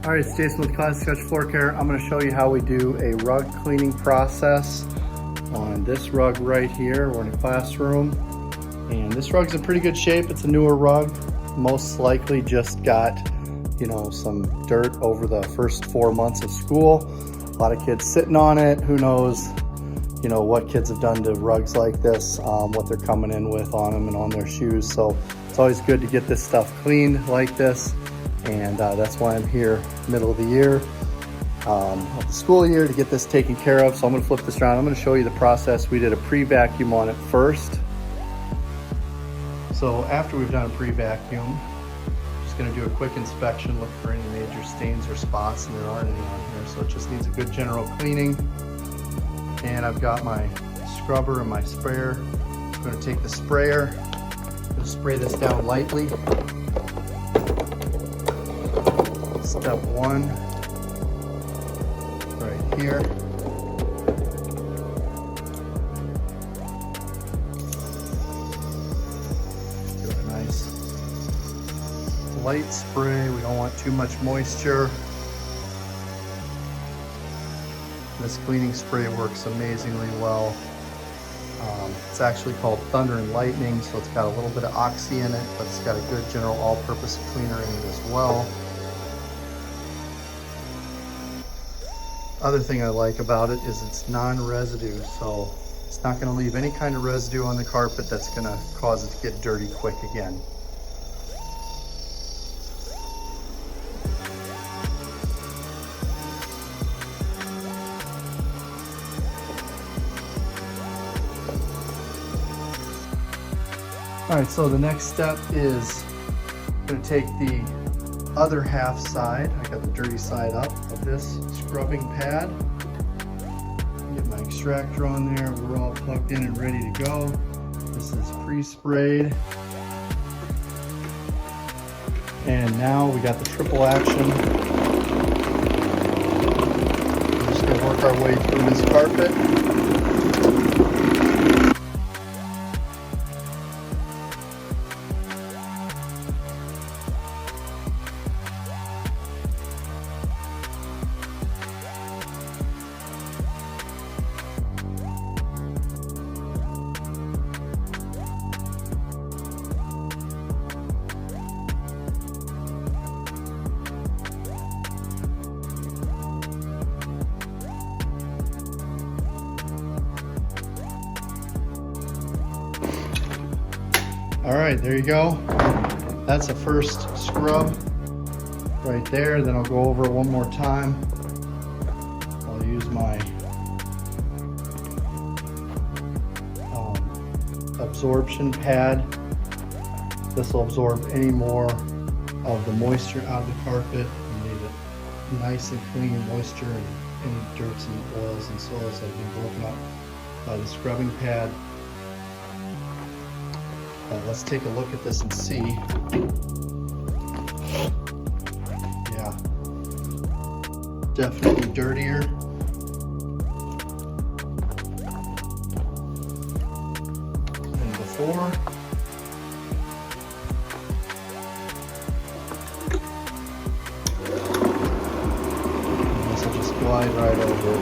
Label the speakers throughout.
Speaker 1: All right, it's Jason with Classic Touch Floor Care. I'm going to show you how we do a rug cleaning process on this rug right here. We're in a classroom, and this rug's in pretty good shape. It's a newer rug. Most likely just got, some dirt over the first 4 months of school. A lot of kids sitting on it. Who knows, what kids have done to rugs like this, what they're coming in with on them and on their shoes. So it's always good to get this stuff cleaned like this. And that's why I'm here middle of the year of the school year to get this taken care of. So I'm going to flip this around. I'm going to show you the process. We did a pre-vacuum on it first. So after we've done a pre-vacuum, just going to do a quick inspection, look for any major stains or spots, and there aren't any on here. So it just needs a good general cleaning. And I've got my scrubber and my sprayer. I'm going to take the sprayer, just spray this down lightly. Step one, right here. Do a nice light spray. We don't want too much moisture. This cleaning spray works amazingly well. It's actually called Thunder and Lightning, so it's got a little bit of oxy in it, but it's got a good general all-purpose cleaner in it as well. Other thing I like about it is it's non-residue, so it's not going to leave any kind of residue on the carpet that's going to cause it to get dirty quick again. Alright, so the next step is I'm going to take the other half side, I got the dirty side up of this scrubbing pad. Get my extractor on there. We're all plugged in and ready to go. This is pre-sprayed. And now we got the triple action. We're just going to work our way through this carpet. All right, there you go. That's a first scrub right there. Then I'll go over it one more time. I'll use my absorption pad. This will absorb any more of the moisture out of the carpet and leave it nice and clean moisture and any dirts and oils and soils that have been broken up by the scrubbing pad. Let's take a look at this and see. Yeah, definitely dirtier. Than before. And this will just glide right over it.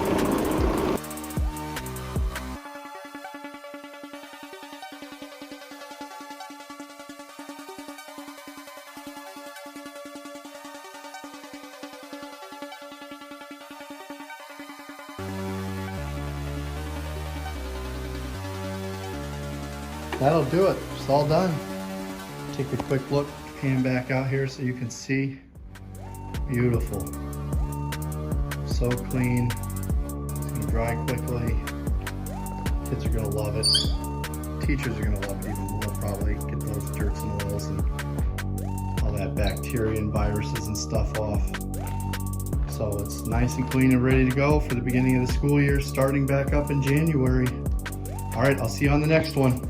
Speaker 1: That'll do it. It's all done. Take a quick look, pan back out here so you can see. Beautiful. So clean. It's gonna dry quickly. Kids are gonna love it. Teachers are gonna love it even more probably. Get those dirts and oils and all that bacteria and viruses and stuff off. So it's nice and clean and ready to go for the beginning of the school year, starting back up in January. All right, I'll see you on the next one.